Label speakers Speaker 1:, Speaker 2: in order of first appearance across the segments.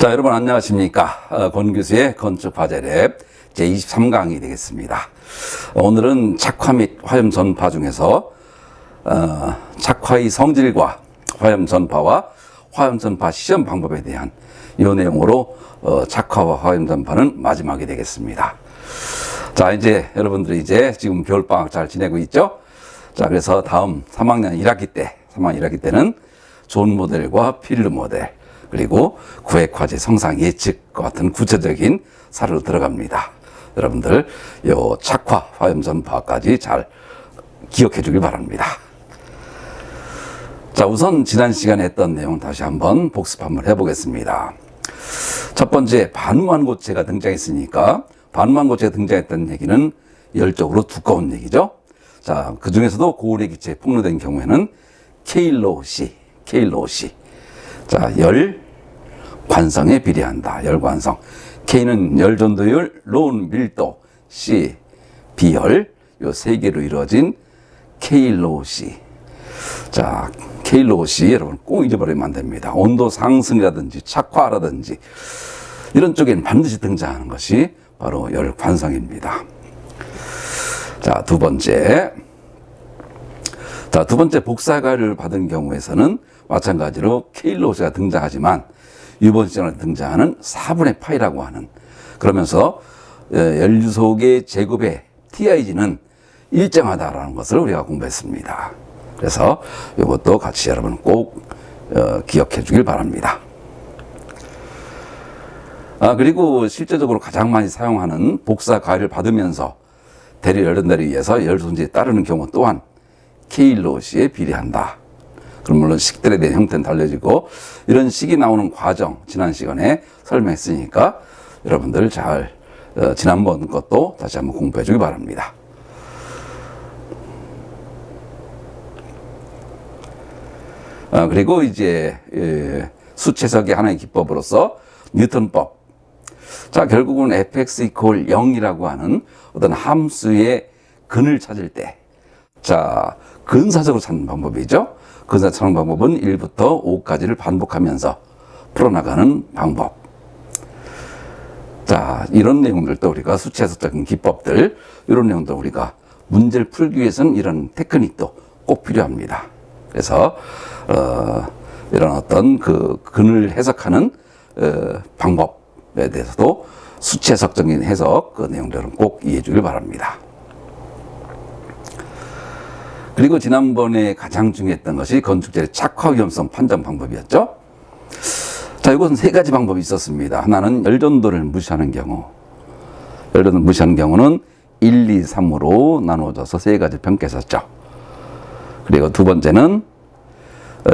Speaker 1: 자, 여러분 안녕하십니까. 권 교수의 건축화재랩 제23강이 되겠습니다. 오늘은 착화 및 화염 전파 중에서 착화의 성질과 화염 전파와 화염 전파 시험 방법에 대한 이 내용으로 착화와 화염 전파는 마지막이 되겠습니다. 자, 이제 여러분들이 이제 지금 겨울방학 잘 지내고 있죠? 자, 그래서 다음 3학년 3학년 1학기 때는 존 모델과 필드 모델, 그리고 구획화재 성상 예측과 같은 구체적인 사례로 들어갑니다. 여러분들 요 착화, 화염 전파까지 잘 기억해 주길 바랍니다. 자, 우선 지난 시간에 했던 내용 다시 한번 복습 한번 해보겠습니다. 첫 번째, 반무한고체가 등장했으니까 반무한고체가 등장했다는 얘기는 열적으로 두꺼운 얘기죠. 자, 그 중에서도 고울의 기체에 폭로된 경우에는 K로시. 자, 열 관성에 비례한다. 열 관성. K는 열 전도율, 로는 밀도, C 비열. 요 세 개로 이루어진 K로시. 자, K로시 여러분 꼭 잊어버리면 안 됩니다. 온도 상승이라든지 착화라든지 이런 쪽엔 반드시 등장하는 것이 바로 열 관성입니다. 자, 두 번째 복사가를 받은 경우에서는 마찬가지로 K로시가 등장하지만 이번 시간에 등장하는 4분의 파이라고 하는, 그러면서 연료속의 제곱의 TIG는 일정하다라는 것을 우리가 공부했습니다. 그래서 이것도 같이 여러분 꼭 기억해 주길 바랍니다. 그리고 실제적으로 가장 많이 사용하는 복사 가위를 받으면서 대류 열전달에 의해서 열 손질에 따르는 경우 또한 K로시에 비례한다. 그럼 물론 식들에 대한 형태는 달라지고 이런 식이 나오는 과정 지난 시간에 설명했으니까 여러분들 잘 지난번 것도 다시 한번 공부해 주기 바랍니다. 그리고 이제 수체석의 하나의 기법으로서 뉴턴법. 자, 결국은 fx = 0이라고 하는 어떤 함수의 근을 찾을 때, 자, 근사적으로 찾는 방법이죠. 근사적으로 찾는 방법은 1부터 5까지를 반복하면서 풀어나가는 방법. 자, 이런 내용들도 우리가 수체해석적인 기법들, 이런 내용도 우리가 문제를 풀기 위해서는 이런 테크닉도 꼭 필요합니다. 그래서 이런 어떤 그 근을 해석하는 방법에 대해서도 수체해석적인 해석 그 내용들은 꼭 이해해 주길 바랍니다. 그리고 지난번에 가장 중요했던 것이 건축재의 착화 위험성 판정 방법이었죠. 자, 이것은 세 가지 방법이 있었습니다. 하나는 열전도를 무시하는 경우. 열전도를 무시하는 경우는 1, 2, 3으로 나누어져서 세 가지 평가했었죠. 그리고 두 번째는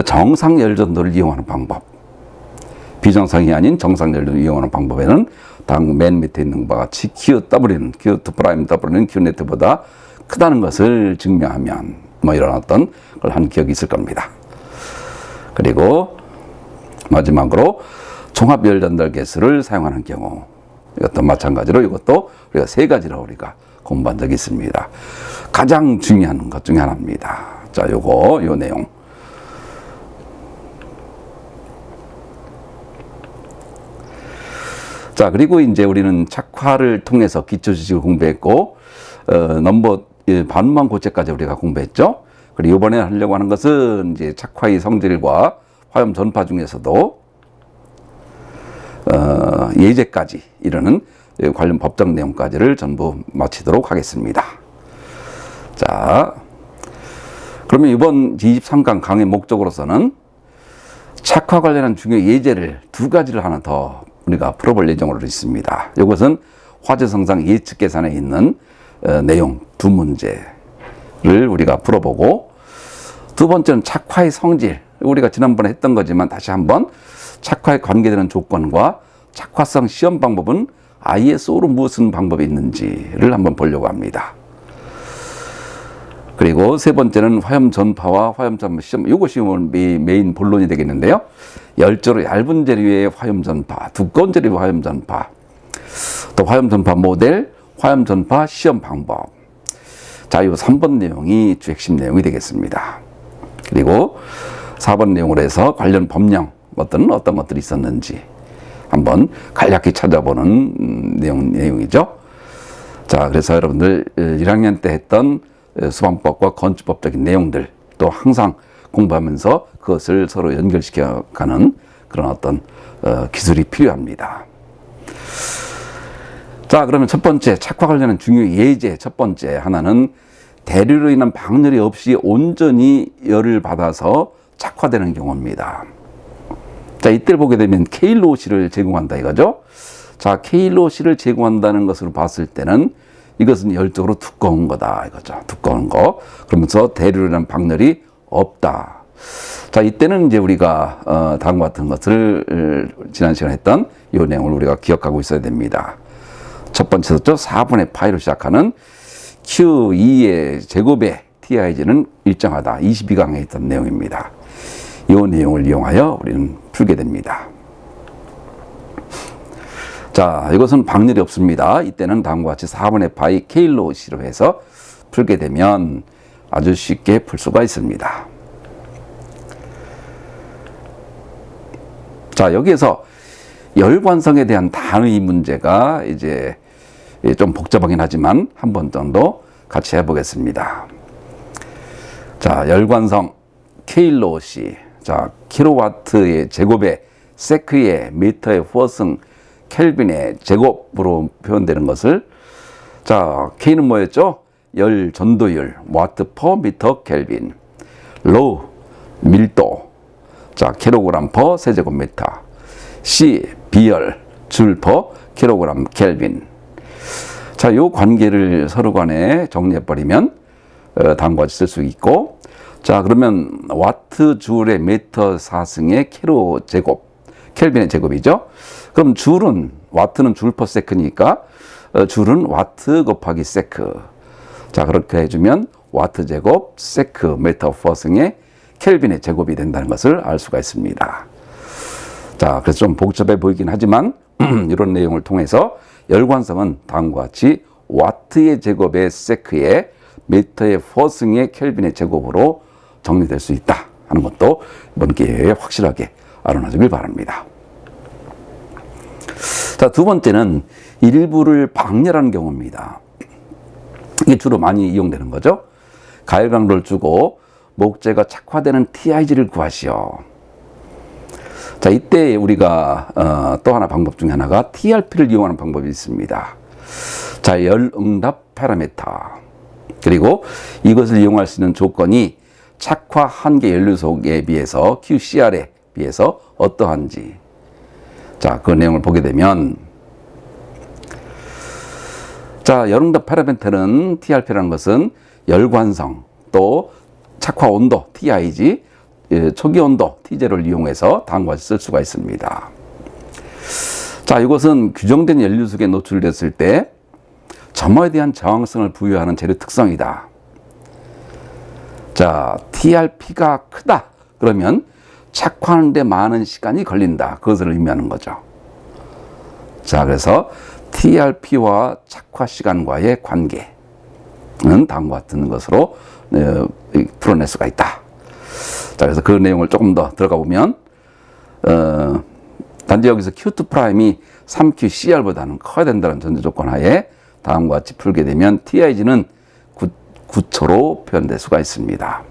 Speaker 1: 정상 열전도를 이용하는 방법. 비정상이 아닌 정상 열전도를 이용하는 방법에는 다음 맨 밑에 있는 바와 같이 QW는 Q넷보다 크다는 것을 증명하면 뭐 이런 어떤 걸 한 기억이 있을 겁니다. 그리고 마지막으로 종합 열전달 개수를 사용하는 경우, 이것도 마찬가지로 이것도 우리가 세 가지로 우리가 공부한 적이 있습니다. 가장 중요한 것 중에 하나입니다. 자, 요 내용. 자, 그리고 이제 우리는 착화를 통해서 기초 지식을 공부했고, 반무한고체까지 우리가 공부했죠. 그리고 이번에 하려고 하는 것은 이제 착화의 성질과 화염 전파 중에서도 예제까지 이르는 관련 법적 내용까지를 전부 마치도록 하겠습니다. 자, 그러면 이번 23강 강의 목적으로서는 착화 관련한 중요 예제를 두 가지를 하나 더 우리가 풀어볼 예정으로 있습니다. 이것은 화재 성상 예측 계산에 있는 내용 두 문제를 우리가 풀어보고, 두 번째는 착화의 성질. 우리가 지난번에 했던 거지만 다시 한번 착화에 관계되는 조건과 착화성 시험 방법은 ISO로 무슨 방법이 있는지를 한번 보려고 합니다. 그리고 세 번째는 화염 전파와 화염 전파 시험. 이것이 메인 본론이 되겠는데요. 열조로 얇은 재료의 화염 전파, 두꺼운 재료의 화염 전파, 또 화염 전파 모델, 화염 전파 시험 방법. 자, 이 3번 내용이 주 핵심 내용이 되겠습니다. 그리고 4번 내용으로 해서 관련 법령 어떤 것들이 있었는지, 한번 간략히 찾아보는 내용이죠. 자, 그래서 여러분들 1학년 때 했던 수방법과 건축법적인 내용들 또 항상 공부하면서 그것을 서로 연결시켜 가는 그런 어떤 기술이 필요합니다. 자, 그러면 첫 번째 착화 관련한 중요 예제 첫 번째 하나는 대류로 인한 방열이 없이 온전히 열을 받아서 착화되는 경우입니다. 자, 이때를 보게 되면 KLOC를 제공한다 이거죠. 자, KLOC를 제공한다는 것으로 봤을 때는 이것은 열적으로 두꺼운 거다 이거죠. 두꺼운 거. 그러면서 대류로 인한 방열이 없다. 자, 이때는 이제 우리가 다음과 같은 것을 지난 시간에 했던 이 내용을 우리가 기억하고 있어야 됩니다. 첫 번째였죠. 4분의 파이로 시작하는 Q2의 제곱의 TIG는 일정하다. 22강에 있던 내용입니다. 이 내용을 이용하여 우리는 풀게 됩니다. 자, 이것은 방열이 없습니다. 이때는 다음과 같이 4분의 파이 KLOC로 해서 풀게 되면 아주 쉽게 풀 수가 있습니다. 자, 여기에서 열관성에 대한 단위 문제가 이제 좀 복잡하긴 하지만 한 번 정도 같이 해보겠습니다. 자, 열관성 KLOC. 자, 킬로와트의 제곱에 세크의 미터의 후어승 켈빈의 제곱으로 표현되는 것을 자, K는 뭐였죠? 열 전도율 와트 퍼 미터 켈빈. 로우 밀도 자, 킬로그램 퍼 세제곱미터. C 비열 줄 퍼 킬로그램 켈빈. 자, 요 관계를 서로 간에 정리해 버리면 다음과 같이 쓸 수 있고, 자, 그러면 와트 줄의 미터 4승의 킬로 제곱 켈빈의 제곱이죠. 그럼 줄은 와트는 줄 퍼 세크니까 줄은 와트 곱하기 세크. 자, 그렇게 해주면 와트 제곱 세크 미터 퍼승의 켈빈의 제곱이 된다는 것을 알 수가 있습니다. 자, 그래서 좀 복잡해 보이긴 하지만 이런 내용을 통해서 열관성은 다음과 같이 와트의 제곱의 세크의 미터의 퍼승의 켈빈의 제곱으로 정리될 수 있다 하는 것도 이번 기회에 확실하게 알아놔주길 바랍니다. 자, 두 번째는 일부를 방열하는 경우입니다. 이게 주로 많이 이용되는 거죠. 가열 강도를 주고 목재가 착화되는 TIG를 구하시오. 자, 이때 우리가 또 하나 방법 중에 하나가 TRP를 이용하는 방법이 있습니다. 자, 열응답 파라미터. 그리고 이것을 이용할 수 있는 조건이 착화 한계 연료속에 비해서 QCR에 비해서 어떠한지. 자, 그 내용을 보게 되면 자, 열응답 파라미터는 TRP라는 것은 열관성 또 착화 온도 TIG 초기 온도 T0를 이용해서 다음과 같이 쓸 수가 있습니다. 자, 이것은 규정된 연료속에 노출됐을 때 점화에 대한 저항성을 부여하는 재료 특성이다. 자, TRP가 크다. 그러면 착화하는 데 많은 시간이 걸린다. 그것을 의미하는 거죠. 자, 그래서 TRP와 착화 시간과의 관계는 다음과 같은 것으로 풀어낼 수가 있다. 자, 그래서 그 내용을 조금 더 들어가 보면 단지 여기서 Q2 프라임이 3QCR보다는 커야 된다는 전제 조건 하에 다음과 같이 풀게 되면 TIG는 9초로 표현될 수가 있습니다.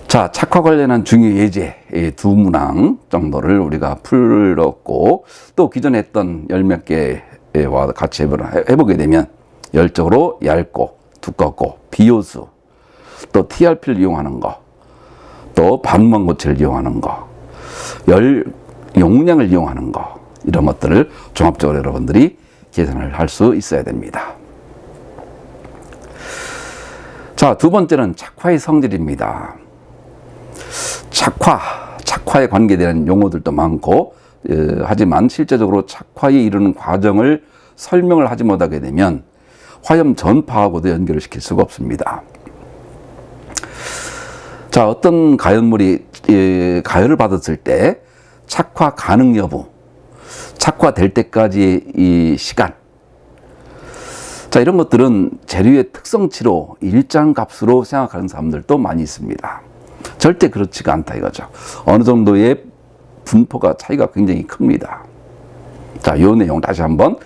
Speaker 1: 자, 착화 관련한 중요 예제 두 문항 정도를 우리가 풀었고, 또 기존에 했던 열 몇 개와 같이 해보게 되면 열적으로 얇고 두껍고 비효수, 또 TRP를 이용하는 거, 또 반무한고체를 이용하는 거, 열 용량을 이용하는 거, 이런 것들을 종합적으로 여러분들이 계산을 할 수 있어야 됩니다. 자, 두 번째는 착화의 성질입니다. 착화에 관계되는 용어들도 많고, 하지만 실제적으로 착화에 이르는 과정을 설명을 하지 못하게 되면 화염 전파하고도 연결을 시킬 수가 없습니다. 자, 어떤 가열물이 가열을 받았을 때 착화 가능 여부, 착화될 때까지의 이 시간, 자, 이런 것들은 재료의 특성치로 일정 값으로 생각하는 사람들도 많이 있습니다. 절대 그렇지가 않다 이거죠. 어느 정도의 분포가 차이가 굉장히 큽니다. 자, 요 내용 다시 한번,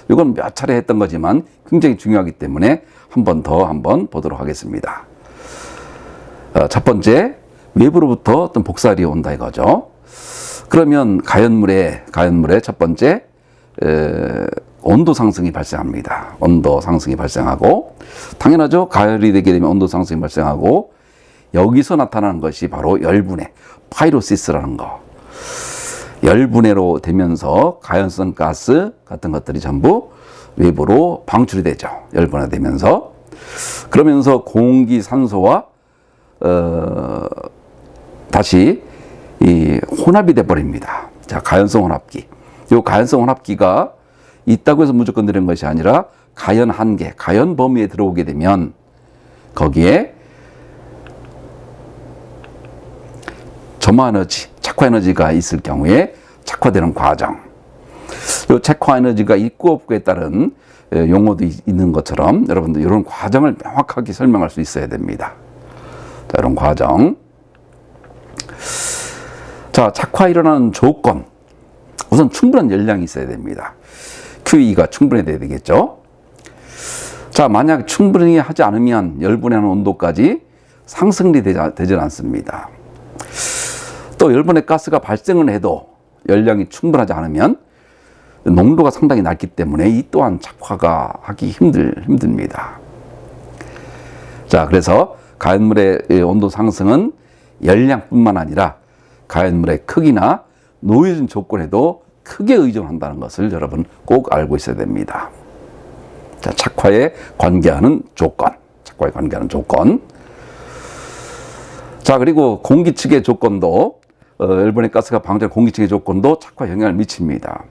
Speaker 1: 이건 몇 차례 했던 거지만 굉장히 중요하기 때문에 한번 더 보도록 하겠습니다. 첫 번째, 외부로부터 어떤 복사열이 온다 이거죠. 그러면 가연물의 첫 번째 온도 상승이 발생합니다. 온도 상승이 발생하고, 당연하죠. 가열이 되게 되면 온도 상승이 발생하고, 여기서 나타나는 것이 바로 열분해, 파이로시스라는 거. 열분해로 되면서 가연성 가스 같은 것들이 전부 외부로 방출이 되죠. 열분해 되면서. 그러면서 공기, 산소와 다시 이 혼합이 돼 버립니다. 자, 가연성 혼합기. 이 가연성 혼합기가 있다고 해서 무조건 되는 것이 아니라 가연 한계, 가연 범위에 들어오게 되면 거기에 점화 에너지, 착화 에너지가 있을 경우에 착화되는 과정. 이 착화 에너지가 있고 없고에 따른 용어도 있는 것처럼 여러분들 이런 과정을 명확하게 설명할 수 있어야 됩니다. 자, 이런 과정. 자, 착화 일어나는 조건. 우선 충분한 열량이 있어야 됩니다. QE가 충분해야 되겠죠. 자, 만약 충분히 하지 않으면 열분해하는 온도까지 상승이 되지 않습니다. 또 열분해 가스가 발생을 해도 열량이 충분하지 않으면 농도가 상당히 낮기 때문에 이 또한 착화가 하기 힘듭니다. 자, 그래서 가연물의 온도 상승은 열량뿐만 아니라 가연물의 크기나 놓여진 조건에도 크게 의존한다는 것을 여러분 꼭 알고 있어야 됩니다. 자, 착화에 관계하는 조건. 자, 그리고 공기 측의 조건도, 열분해 가스가 방출된 공기 측의 조건도 착화에 영향을 미칩니다.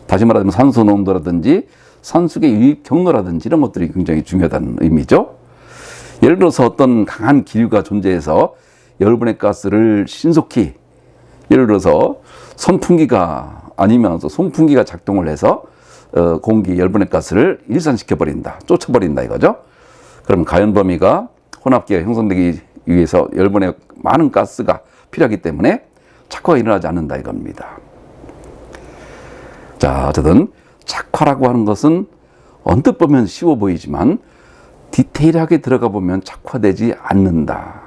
Speaker 1: 다시 말하자면 산소 농도라든지 산소의 유입 경로라든지 이런 것들이 굉장히 중요하다는 의미죠. 예를 들어서 어떤 강한 기류가 존재해서 열분해 가스를 신속히, 예를 들어서 선풍기가 아니면 송풍기가 작동을 해서 공기 열분해 가스를 일산시켜 버린다, 쫓아버린다 이거죠. 그럼 가연 범위가 혼합기가 형성되기 위해서 열분해 많은 가스가 필요하기 때문에 착화가 일어나지 않는다 이겁니다. 자, 어쨌든 착화라고 하는 것은 언뜻 보면 쉬워 보이지만 디테일하게 들어가 보면 착화되지 않는다.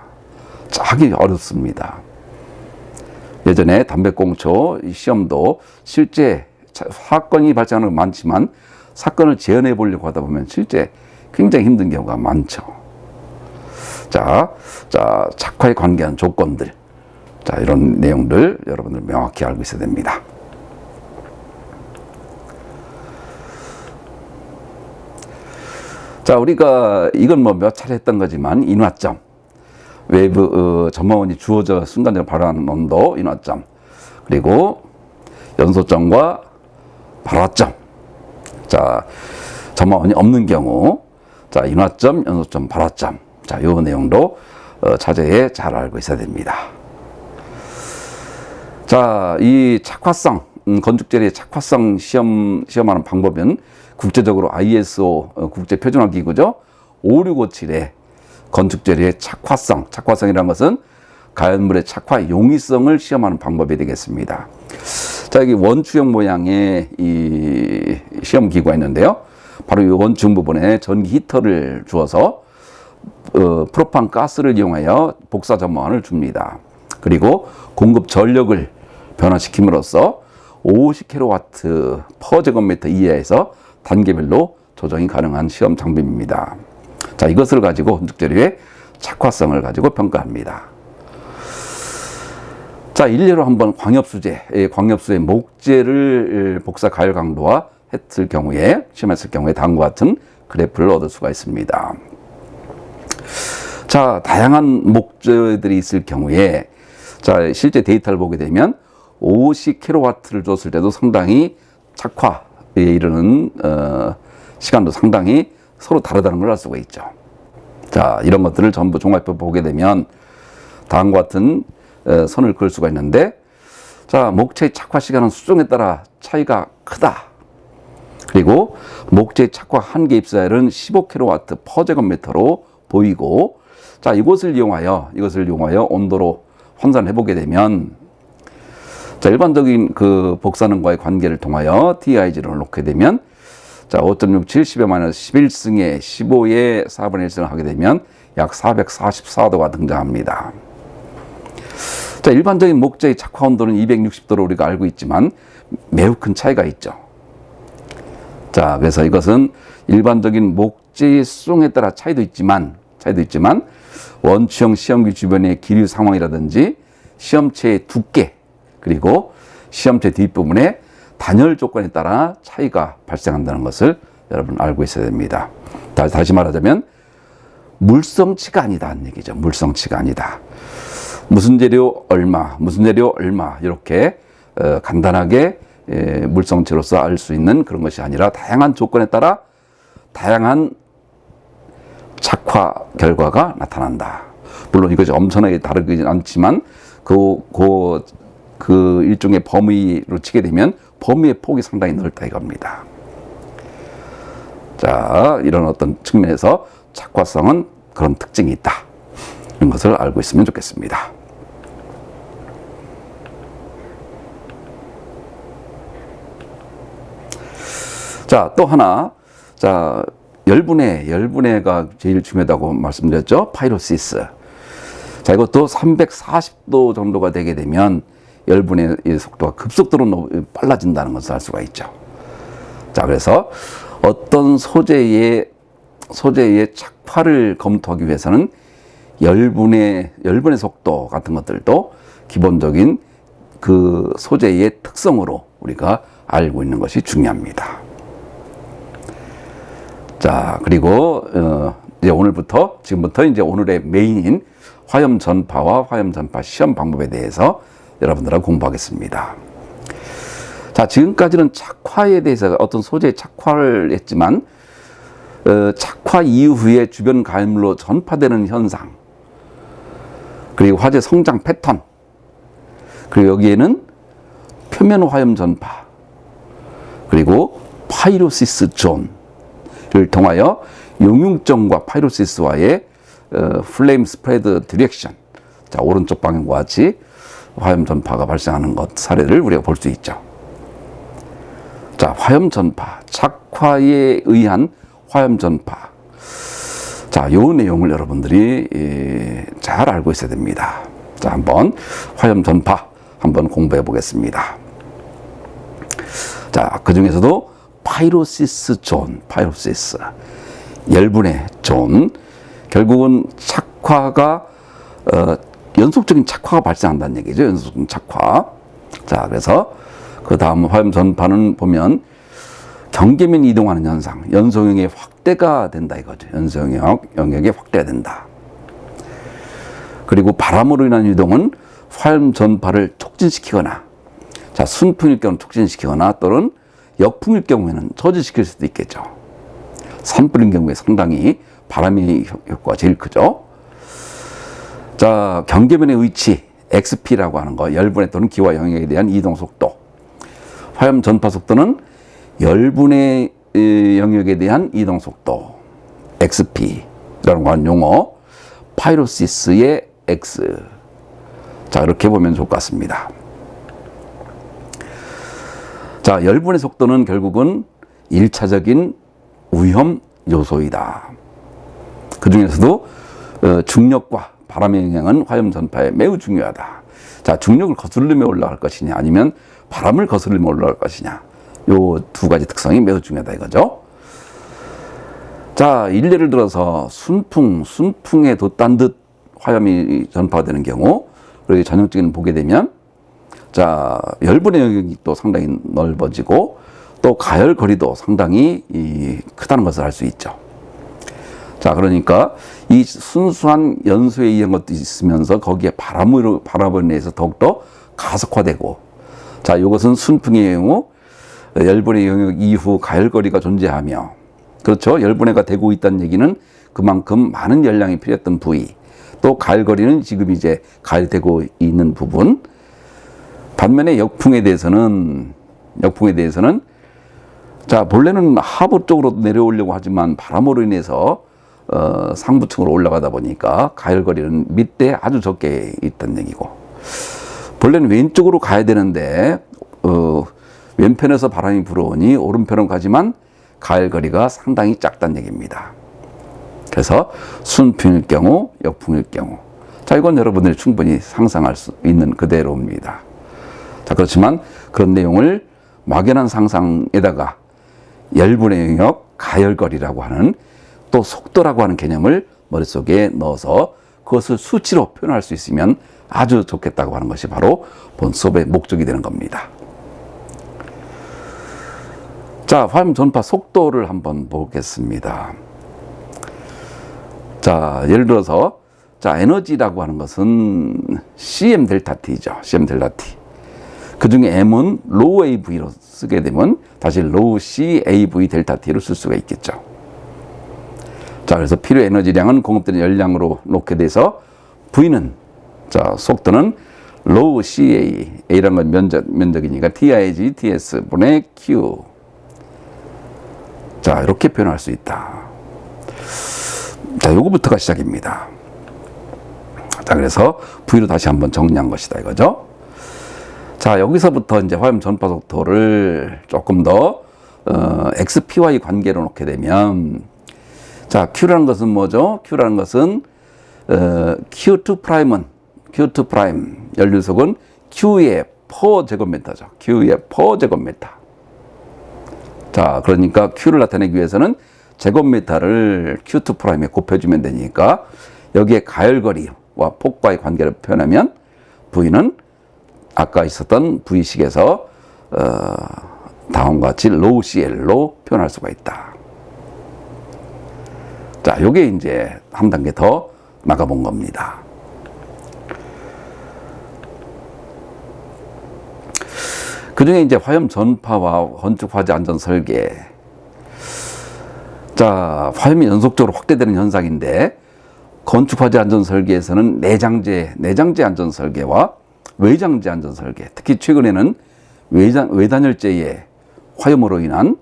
Speaker 1: 하기 어렵습니다. 예전에 담배꽁초 시험도 실제 사건이 발생하는 건 많지만 사건을 재현해 보려고 하다 보면 실제 굉장히 힘든 경우가 많죠. 자, 착화에 관계한 조건들. 자, 이런 내용들 여러분들 명확히 알고 있어야 됩니다. 자, 우리가 이건 뭐 몇 차례 했던 거지만 인화점. 외부 점화원이 주어져 순간적으로 발생하는 온도, 인화점. 그리고 연소점과 발화점. 자, 점화원이 없는 경우. 자, 인화점, 연소점, 발화점. 자, 요 내용도 자세히 잘 알고 있어야 됩니다. 자, 이 착화성, 건축재료의 착화성 시험하는 방법은 국제적으로 ISO 국제표준화기구죠. 5657에 건축재료의 착화성이라는 것은 가연물의 착화 용이성을 시험하는 방법이 되겠습니다. 자, 여기 원추형 모양의 이 시험기구가 있는데요. 바로 이 원추형 부분에 전기 히터를 주어서 프로판 가스를 이용하여 복사 점화원을 줍니다. 그리고 공급 전력을 변화시킴으로써 50kW per 제곱미터 이하에서 단계별로 조정이 가능한 시험 장비입니다. 자, 이것을 가지고 건축재료의 착화성을 가지고 평가합니다. 자, 일례로 한번 광엽수의 목재를 복사 가열 강도화 했을 경우에, 시험했을 경우에 다음과 같은 그래프를 얻을 수가 있습니다. 자, 다양한 목재들이 있을 경우에, 자, 실제 데이터를 보게 되면 50kW를 줬을 때도 상당히 착화에 이르는 시간도 상당히 서로 다르다는 걸 알 수가 있죠. 자, 이런 것들을 전부 종합해 보게 되면 다음과 같은 선을 그을 수가 있는데, 자, 목재의 착화 시간은 수종에 따라 차이가 크다. 그리고 목재의 착화 한계 입사율은 15kW per 제곱미터로 보이고, 자, 이것을 이용하여 온도로 환산해 보게 되면, 자, 일반적인 그 복사능과의 관계를 통하여 TIG를 놓게 되면 자, 5.67, 10의 마이너스 11승에 15의 4분의 1승을 하게 되면 약 444도가 등장합니다. 자, 일반적인 목재의 착화 온도는 260도로 우리가 알고 있지만 매우 큰 차이가 있죠. 자, 그래서 이것은 일반적인 목재의 수종에 따라 차이도 있지만 원추형 시험기 주변의 기류 상황이라든지 시험체의 두께 그리고 시험체 뒷부분의 단열 조건에 따라 차이가 발생한다는 것을 여러분 알고 있어야 됩니다. 다시 말하자면 물성치가 아니다는 얘기죠. 물성치가 아니다. 무슨 재료 얼마, 무슨 재료 얼마 이렇게 간단하게 물성치로서 알 수 있는 그런 것이 아니라 다양한 조건에 따라 다양한 착화 결과가 나타난다. 물론 이것이 엄청나게 다르지 않지만 그 일종의 범위로 치게 되면 범위의 폭이 상당히 넓다 이겁니다. 자, 이런 어떤 측면에서 착화성은 그런 특징이 있다. 이런 것을 알고 있으면 좋겠습니다. 자, 또 하나. 자, 열분해가 제일 중요하다고 말씀드렸죠. 파이로시스. 자, 이것도 340도 정도가 되게 되면 열분해의 속도가 급속도로 빨라진다는 것을 알 수가 있죠. 자, 그래서 어떤 소재의 착화를 검토하기 위해서는 열분해 속도 같은 것들도 기본적인 그 소재의 특성으로 우리가 알고 있는 것이 중요합니다. 자, 그리고 이제 지금부터 이제 오늘의 메인인 화염 전파와 화염 전파 시험 방법에 대해서 여러분들하고 공부하겠습니다. 자, 지금까지는 착화에 대해서 어떤 소재의 착화를 했지만 착화 이후에 주변 가열물로 전파되는 현상, 그리고 화재 성장 패턴, 그리고 여기에는 표면 화염 전파, 그리고 파이로시스 존을 통하여 용융점과 파이로시스와의 플레임 스프레드 디렉션, 자, 오른쪽 방향과 같이 화염 전파가 발생하는 사례를 우리가 볼 수 있죠. 자, 화염 전파, 착화에 의한 화염 전파. 자, 이 내용을 여러분들이 잘 알고 있어야 됩니다. 자, 한번 화염 전파 한번 공부해 보겠습니다. 자, 그 중에서도 파이로시스 존, 열분해 존, 결국은 착화가 연속적인 착화가 발생한다는 얘기죠. 연속적인 착화. 자, 그래서 그 다음 화염 전파는 보면 경계면 이동하는 현상, 연소영역의 확대가 된다 이거죠. 연소영역의 확대가 된다. 그리고 바람으로 인한 이동은 화염 전파를 촉진시키거나, 자, 순풍일 경우는 촉진시키거나 또는 역풍일 경우에는 저지시킬 수도 있겠죠. 산불인 경우에 상당히 바람의 효과가 제일 크죠. 자, 경계면의 위치, XP라고 하는 거, 열분해 또는 기화 영역에 대한 이동 속도. 화염 전파 속도는 열분해 영역에 대한 이동 속도, XP라는 거 하는 용어, 파이로시스의 X. 자, 이렇게 보면 좋을 것 같습니다. 자, 열분해 속도는 결국은 1차적인 위험 요소이다. 그 중에서도 중력과 바람의 영향은 화염 전파에 매우 중요하다. 자, 중력을 거스르며 올라갈 것이냐 아니면 바람을 거스르며 올라갈 것이냐, 요 두 가지 특성이 매우 중요하다 이거죠. 자, 일례를 들어서 순풍에 돛단 듯 화염이 전파되는 경우, 그리고 전형적인 보게 되면, 자, 열분의 영역이 또 상당히 넓어지고 또 가열 거리도 상당히 크다는 것을 알 수 있죠. 자, 그러니까 이 순수한 연소에 의한 것도 있으면서 거기에 바람으로 인해서 더욱더 가속화되고, 자, 이것은 순풍의 경우 열분의 영역 이후 가열거리가 존재하며, 그렇죠. 열분해가 되고 있다는 얘기는 그만큼 많은 열량이 필요했던 부위, 또 가열거리는 지금 이제 가열되고 있는 부분. 반면에 역풍에 대해서는 자, 본래는 하부 쪽으로 내려오려고 하지만 바람으로 인해서 상부층으로 올라가다 보니까 가열거리는 밑에 아주 적게 있다는 얘기고, 본래는 왼쪽으로 가야 되는데 왼편에서 바람이 불어오니 오른편으로 가지만 가열거리가 상당히 작다는 얘기입니다. 그래서 순풍일 경우, 역풍일 경우. 자, 이건 여러분들이 충분히 상상할 수 있는 그대로입니다. 자, 그렇지만 그런 내용을 막연한 상상에다가 열분의 영역, 가열거리라고 하는 또 속도라고 하는 개념을 머릿속에 넣어서 그것을 수치로 표현할 수 있으면 아주 좋겠다고 하는 것이 바로 본 수업의 목적이 되는 겁니다. 자, 화염 전파 속도를 한번 보겠습니다. 자, 예를 들어서 자, 에너지라고 하는 것은 cm 델타 t죠. cm 델타 t. 그 중에 m은 로우 av로 쓰게 되면 다시 로우 c av 델타 t로 쓸 수가 있겠죠. 자, 그래서 필요 에너지량은 공급되는 열량으로 놓게 돼서 v는 자, 속도는 로우 ca, a라는 건 면적이니까 tig ts 분의 q. 자, 이렇게 표현할 수 있다. 자, 요거부터가 시작입니다. 자, 그래서 V로 다시 한번 정리한 것이다 이거죠. 자, 여기서부터 이제 화염 전파 속도를 조금 더 XPY 관계로 놓게 되면 자, Q라는 것은 뭐죠? Q라는 것은 Q2 프라임은 Q2 프라임 연료속은 Q의 퍼 제곱미터죠. Q의 퍼 제곱미터. 자, 그러니까 Q를 나타내기 위해서는 제곱미터를 Q2 프라임에 곱해주면 되니까 여기에 가열거리와 폭과의 관계를 표현하면 V는 아까 있었던 V식에서 다음과 같이 로우 CL로 표현할 수가 있다. 자, 요게 이제 한 단계 더 나가본 겁니다. 그 중에 이제 화염 전파와 건축 화재 안전 설계. 자, 화염이 연속적으로 확대되는 현상인데, 건축 화재 안전 설계에서는 내장재 안전 설계와 외장재 안전 설계, 특히 최근에는 외단열재의 화염으로 인한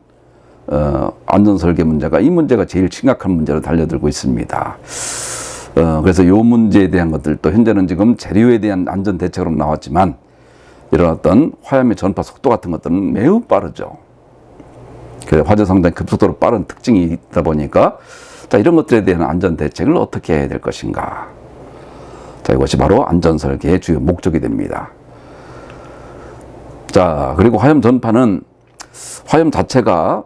Speaker 1: 안전 설계 문제가 이 문제가 제일 심각한 문제로 달려들고 있습니다. 그래서 이 문제에 대한 것들도 현재는 지금 재료에 대한 안전 대책으로 나왔지만 이런 어떤 화염의 전파 속도 같은 것들은 매우 빠르죠. 그래서 화재 상당히 급속도로 빠른 특징이 있다 보니까 자, 이런 것들에 대한 안전 대책을 어떻게 해야 될 것인가. 자, 이것이 바로 안전 설계의 주요 목적이 됩니다. 자, 그리고 화염 전파는 화염 자체가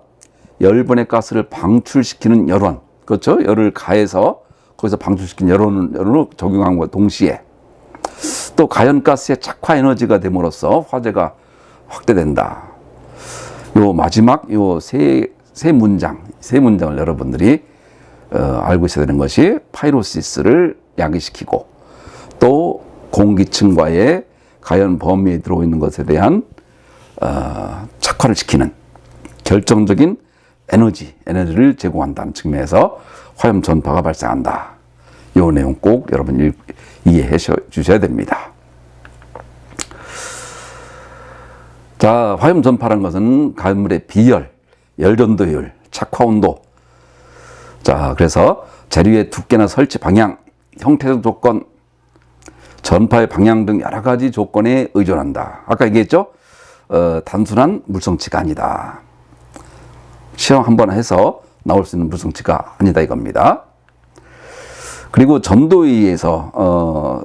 Speaker 1: 열분의 가스를 방출시키는 열원, 그렇죠? 열을 가해서 거기서 방출시킨 열원을 적용함과 동시에 또 가연가스의 착화 에너지가 됨으로써 화재가 확대된다. 요 마지막 요 세 문장을 여러분들이 알고 있어야 되는 것이 파이로시스를 야기시키고 또 공기층과의 가연 범위에 들어있는 것에 대한 착화를 시키는 결정적인 에너지를 제공한다는 측면에서 화염 전파가 발생한다. 이 내용 꼭 여러분 이해해 주셔야 됩니다. 자, 화염 전파라는 것은 가연물의 비열, 열전도율, 착화 온도. 자, 그래서 재료의 두께나 설치 방향, 형태적 조건, 전파의 방향 등 여러 가지 조건에 의존한다. 아까 얘기했죠? 단순한 물성치가 아니다. 실험 한번 해서 나올 수 있는 물성치가 아니다 이겁니다. 그리고 전도에 의해서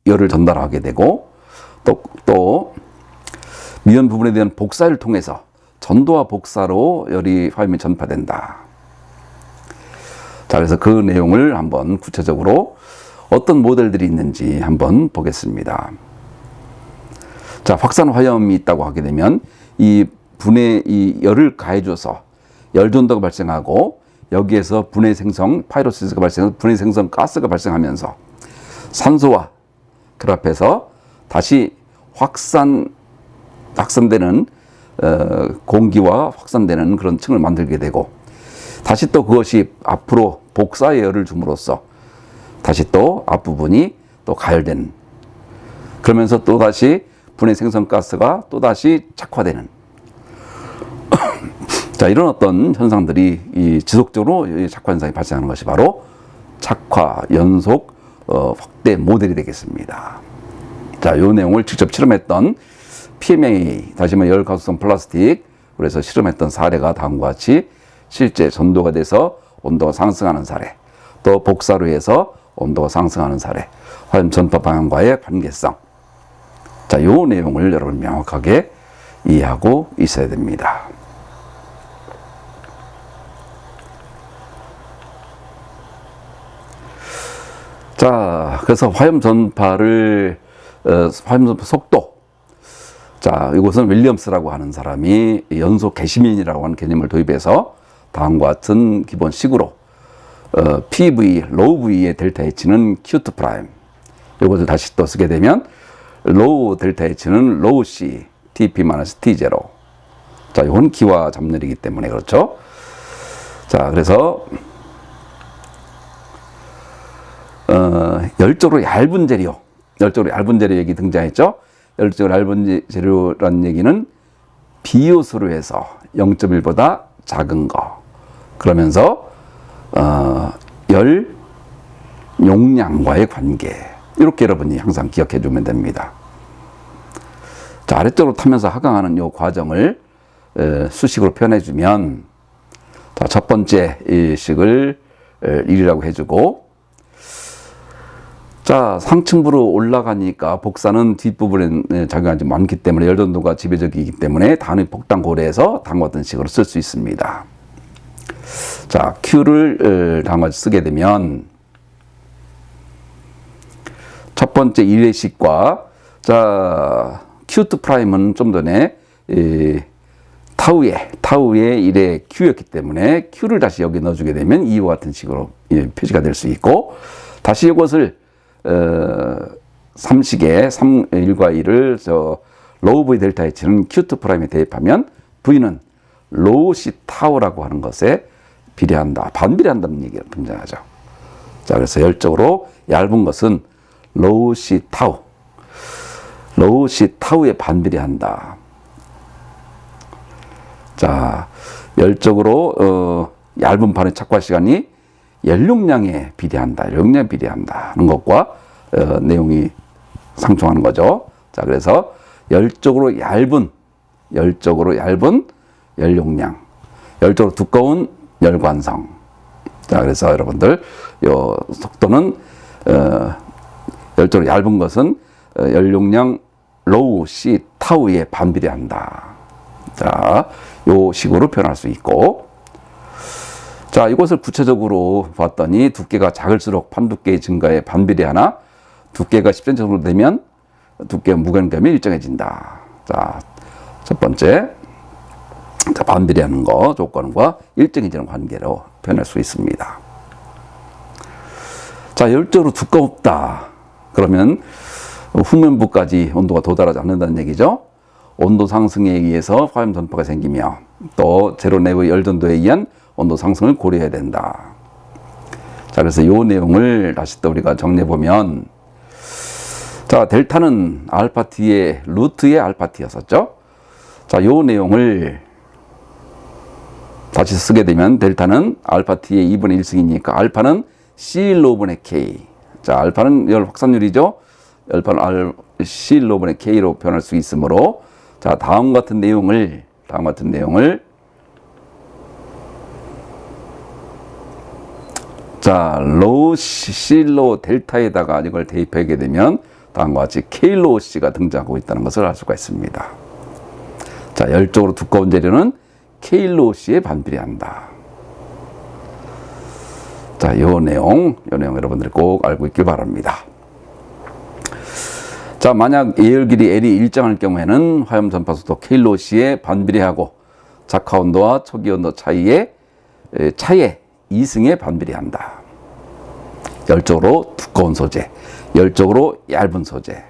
Speaker 1: 열을 전달하게 되고 또 미연 부분에 대한 복사를 통해서 전도와 복사로 열이 화염이 전파된다. 자, 그래서 그 내용을 한번 구체적으로 어떤 모델들이 있는지 한번 보겠습니다. 자, 확산 화염이 있다고 하게 되면 이 열을 가해줘서 열 전도가 발생하고 여기에서 분해 생성, 파이로시스가 발생해서 분해 생성 가스가 발생하면서 산소와 결합해서 다시 확산되는 공기와 확산되는 그런 층을 만들게 되고 다시 또 그것이 앞으로 복사의 열을 줌으로써 다시 또 앞부분이 또 가열되는 그러면서 또 다시 분해 생성 가스가 또 다시 착화되는 자, 이런 어떤 현상들이 지속적으로 착화 현상이 발생하는 것이 바로 착화 연속 확대 모델이 되겠습니다. 자, 요 내용을 직접 실험했던 PMA, 다시 말해 열가속성 플라스틱, 그래서 실험했던 사례가 다음과 같이 실제 전도가 돼서 온도가 상승하는 사례, 또 복사로 해서 온도가 상승하는 사례, 화염 전파 방향과의 관계성. 자, 요 내용을 여러분 명확하게 이해하고 있어야 됩니다. 자, 그래서 화염 전파를 화염 전파 속도. 자, 이것은 윌리엄스라고 하는 사람이 연소 개시민이라고 하는 개념을 도입해서 다음과 같은 기본식으로 PV, 로우 V의 델타 H는 Q2 프라임. 이것을 다시 또 쓰게 되면 로우 델타 H는 로우 C, TP-T0. 자, 이건 기와 잡열이기 때문에 그렇죠. 자, 그래서 열적으로 얇은 재료, 열적으로 얇은 재료 얘기 등장했죠. 열적으로 얇은 재료라는 얘기는 비요소로 해서 0.1보다 작은 거. 그러면서 열 용량과의 관계. 이렇게 여러분이 항상 기억해 주면 됩니다. 자, 아래쪽으로 타면서 하강하는 이 과정을 수식으로 표현해 주면, 자, 첫 번째 이 식을 1이라고 해주고, 자, 상층부로 올라가니까 복사는 뒷부분에 작용하지 많기 때문에 열전도가 지배적이기 때문에 단위 폭탄 고려해서 다음과 같은 식으로 쓸 수 있습니다. 자, Q를 다음과 같이 쓰게 되면 첫 번째 1의 식과, 자, Q2 프라임은 좀 전에 타우의 1의 Q였기 때문에 Q를 다시 여기 넣어주게 되면 이와 같은 식으로 표시가 될 수 있고, 다시 이것을 3식의 1과 1을 로우 V 델타 H는 Q2 프라임에 대입하면 V는 로우 C 타우라고 하는 것에 비례한다, 반비례한다는 얘기가 등장하죠. 자, 그래서 열적으로 얇은 것은 로우 C 타우, 로우 C 타우에 반비례한다. 자, 열적으로 얇은 판의 착화 시간이 연용량에 비례한다, 연용량에 비례한다 하는 것과 내용이 상충하는 거죠. 자, 그래서 열적으로 얇은 열용량, 열적으로 두꺼운 열관성. 자, 그래서 여러분들 요 속도는 열적으로 얇은 것은 열용량 로우 C 타우에 반비례한다. 자, 요 식으로 표현할 수 있고, 자, 이것을 구체적으로 봤더니 두께가 작을수록 판두께의 증가에 반비례하나 두께가 10cm 정도 되면 두께의 무게감이 일정해진다. 자, 첫 번째, 자, 반비례하는 거 조건과 일정해지는 관계로 표현할 수 있습니다. 자, 열적으로 두껍다. 그러면 후면부까지 온도가 도달하지 않는다는 얘기죠. 온도 상승에 의해서 화염 전파가 생기며 또 제로 내부의 열전도에 의한 온도 상승을 고려해야 된다. 자, 그래서 이 내용을 다시 또 우리가 정리해보면, 자, 델타는 알파 t의 루트의 알파 t였었죠. 자, 이 내용을 다시 쓰게 되면 델타는 알파 t의 2분의 1승이니까 알파는 C1로분의 K. 자, 알파는 열 확산율이죠. 알파는 C1로분의 K로 표현할 수 있으므로, 자, 다음 같은 내용을 자, 로우 C로 델타에다가 이걸 대입하게 되면 다음과 같이 K로 C가 등장하고 있다는 것을 알 수가 있습니다. 자, 열적으로 두꺼운 재료는 K로 C에 반비례한다. 자, 요 내용 여러분들이 꼭 알고 있길 바랍니다. 자, 만약 예열 길이 L이 일정할 경우에는 화염 전파 속도 K로 C에 반비례하고 작화 온도와 초기 온도 차이에 2승에 반비례한다. 열적으로 두꺼운 소재, 열적으로 얇은 소재.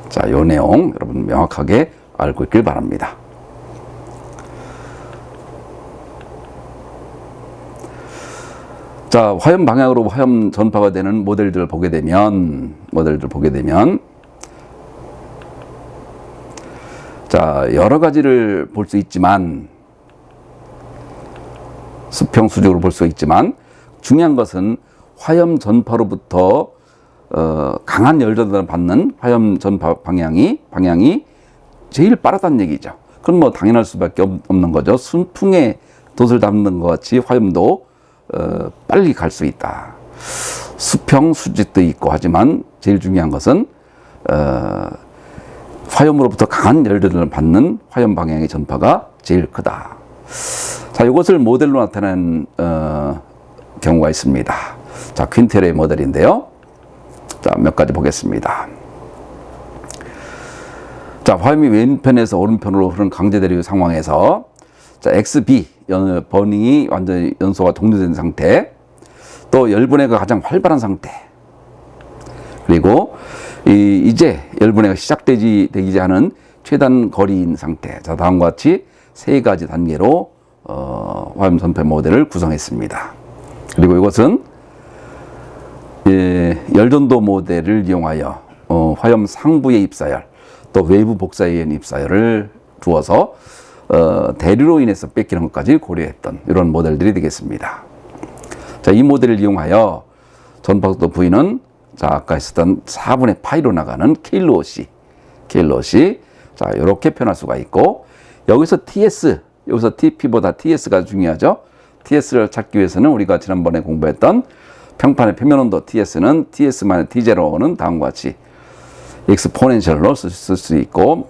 Speaker 1: 자, 요 내용 여러분 명확하게 알고 있길 바랍니다. 자, 화염 방향으로 화염 전파가 되는 모델들을 보게 되면 자, 여러 가지를 볼 수 있지만, 수평 수직으로 볼 수 있지만, 중요한 것은 화염 전파로부터 강한 열전도를 받는 화염 전파 방향이 제일 빠르다는 얘기죠. 그건 뭐 당연할 수밖에 없는 거죠. 순풍에 돛을 담는 것 같이 화염도 빨리 갈 수 있다. 수평, 수직도 있고 하지만 제일 중요한 것은 화염으로부터 강한 열전을 받는 화염 방향의 전파가 제일 크다. 자, 이것을 모델로 나타낸 경우가 있습니다. 자, 퀸텔의 모델인데요. 자, 몇 가지 보겠습니다. 자, 화염이 왼편에서 오른편으로 흐르는 강제 대류 상황에서 자, XB 버닝이 완전히 연소가 독려된 상태, 또 열분해가 가장 활발한 상태, 그리고 이제 열분해가 되기 하는 최단 거리인 상태. 자, 다음과 같이 세 가지 단계로 화염 전파 모델을 구성했습니다. 그리고 이것은 열전도 모델을 이용하여 화염 상부의 입사열, 또 외부 복사에 입사열을 두어서 대류로 인해서 뺏기는 것까지 고려했던 이런 모델들이 되겠습니다. 자, 이 모델을 이용하여 전파속도 V는 자, 아까 했었던 4분의 파이로 나가는 KLOC. 자, 이렇게 표현할 수가 있고, 여기서 TS, 여기서 TP보다 TS가 중요하죠. TS를 찾기 위해서는 우리가 지난번에 공부했던 평판의 표면 온도 TS는 TS-T0는 다음과 같이 익스포넨셜로 쓸 수 있고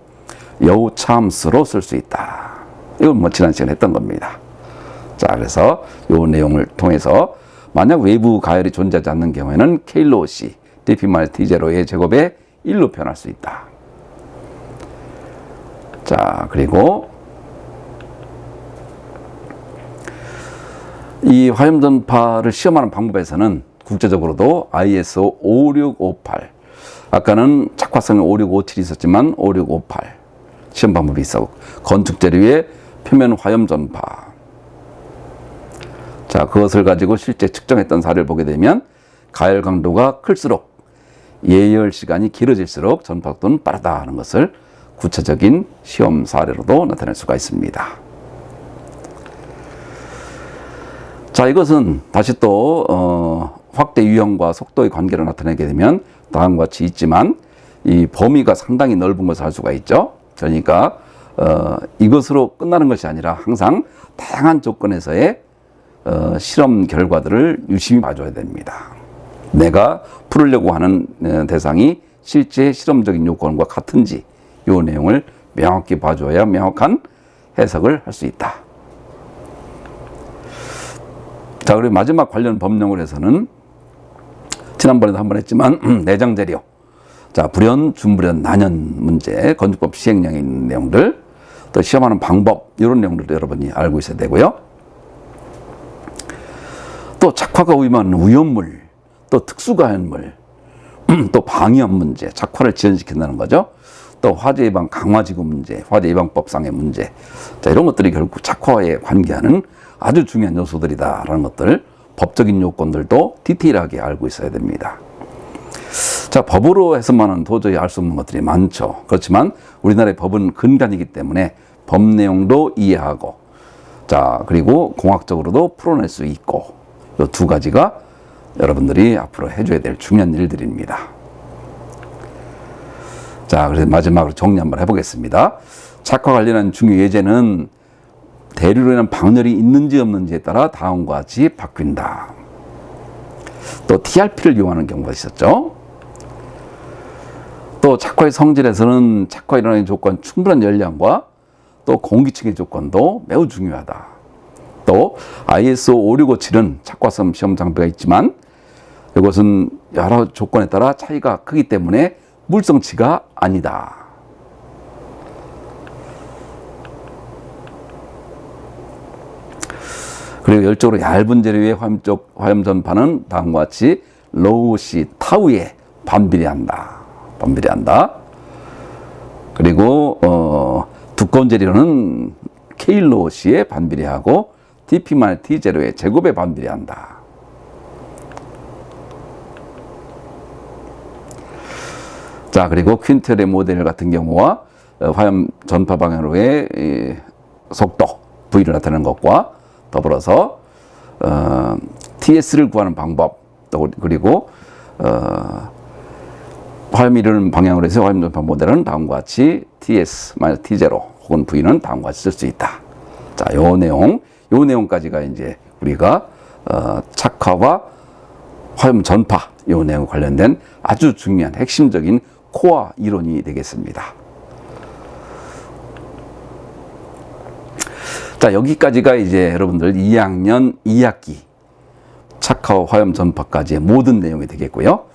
Speaker 1: 여우 참수로 쓸 수 있다. 이건 뭐 지난 시간에 했던 겁니다. 자, 그래서 이 내용을 통해서 만약 외부 가열이 존재하지 않는 경우에는 KLOC, dp-T0의 제곱의 1로 표현할 수 있다. 자, 그리고 이 화염 전파를 시험하는 방법에서는 국제적으로도 ISO 5658, 아까는 착화성이 5657이 있었지만 5658 시험 방법이 있어. 건축 재료의 표면 화염 전파. 자, 그것을 가지고 실제 측정했던 사례를 보게 되면 가열 강도가 클수록 예열 시간이 길어질수록 전파 속도는 빠르다 하는 것을 구체적인 시험 사례로도 나타낼 수가 있습니다. 자, 이것은 다시 또 확대 유형과 속도의 관계를 나타내게 되면 다음과 같이 있지만 이 범위가 상당히 넓은 것을 알 수가 있죠. 그러니까 이것으로 끝나는 것이 아니라 항상 다양한 조건에서의 실험 결과들을 유심히 봐줘야 됩니다. 내가 풀으려고 하는 대상이 실제 실험적인 요건과 같은지 이 내용을 명확히 봐줘야 명확한 해석을 할 수 있다. 자, 그리고 마지막 관련 법령을 해서는 지난번에도 한번 했지만 내장 재료, 자, 불연, 준불연, 난연 문제, 건축법 시행령에 있는 내용들, 또 시험하는 방법 이런 내용들도 여러분이 알고 있어야 되고요. 또 착화가 위임하는 위험물, 또 특수가연물, 또 방위험 문제, 착화를 지연시킨다는 거죠. 또 화재 예방 강화지구 문제, 화재 예방법상의 문제, 자, 이런 것들이 결국 착화에 관계하는 아주 중요한 요소들이다라는 것들, 법적인 요건들도 디테일하게 알고 있어야 됩니다. 자, 법으로 해서만은 도저히 알 수 없는 것들이 많죠. 그렇지만 우리나라의 법은 근간이기 때문에 법 내용도 이해하고, 자, 그리고 공학적으로도 풀어낼 수 있고, 이 두 가지가 여러분들이 앞으로 해줘야 될 중요한 일들입니다. 자, 그래서 마지막으로 정리 한번 해보겠습니다. 착화 관련한 중요 예제는 대류로 인한 방열이 있는지 없는지에 따라 다음과 같이 바뀐다. 또 TRP를 이용하는 경우가 있었죠. 또 착화의 성질에서는 착화 일어나는 조건, 충분한 열량과 또 공기층의 조건도 매우 중요하다. 또 ISO 5657은 착화성 시험 장비가 있지만 이것은 여러 조건에 따라 차이가 크기 때문에 물성치가 아니다. 그리고 열적으로 얇은 재료의 화염 전파는 다음과 같이 로우 C 타우에 반비례한다. 그리고 두꺼운 재료는 K로우 C에 반비례하고 dp-T0의 제곱에 반비례한다. 자, 그리고 퀸텔의 모델 같은 경우와 화염 전파 방향으로의 속도 V를 나타내는 것과 더불어서 TS를 구하는 방법, 또 그리고 화염이 이루는 방향으로 해서 화염 전파 모델은 다음과 같이 TS-T0 혹은 V는 다음과 같이 쓸 수 있다. 자, 요 내용까지가 이제 우리가 착화와 화염 전파 요 내용 관련된 아주 중요한 핵심적인 코어 이론이 되겠습니다. 자, 여기까지가 이제 여러분들 2학년 2학기 착화와 화염 전파까지의 모든 내용이 되겠고요.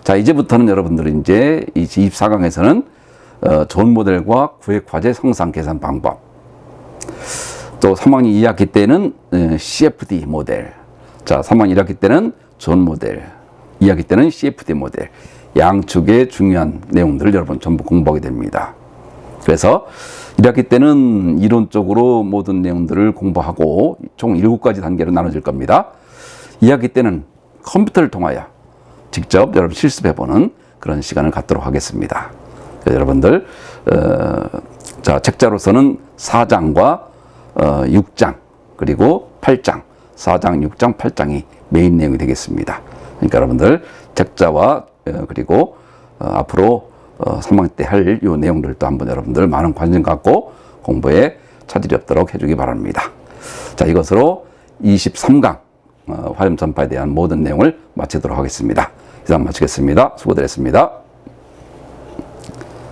Speaker 1: 자, 이제부터는 여러분들은 이제 이 24강에서는 존 모델과 구획 과제 성상 계산 방법, 또 3학년 2학기 때는 CFD 모델, 자, 3학년 1학기 때는 존 모델, 2학기 때는 CFD 모델, 양축의 중요한 내용들을 여러분 전부 공부하게 됩니다. 그래서 1학기 때는 이론적으로 모든 내용들을 공부하고 총 7가지 단계로 나눠질 겁니다. 2학기 때는 컴퓨터를 통하여 직접 여러분 실습해보는 그런 시간을 갖도록 하겠습니다. 여러분들 자, 책자로서는 4장과 6장 그리고 8장, 4장, 6장, 8장이 메인 내용이 되겠습니다. 그러니까 여러분들 책자와 그리고 앞으로 3학년 때 할 이 내용들도 한번 여러분들 많은 관심 갖고 공부에 차질이 없도록 해주기 바랍니다. 자, 이것으로 23강 화염 전파에 대한 모든 내용을 마치도록 하겠습니다. 이상 마치겠습니다. 수고들 했습니다.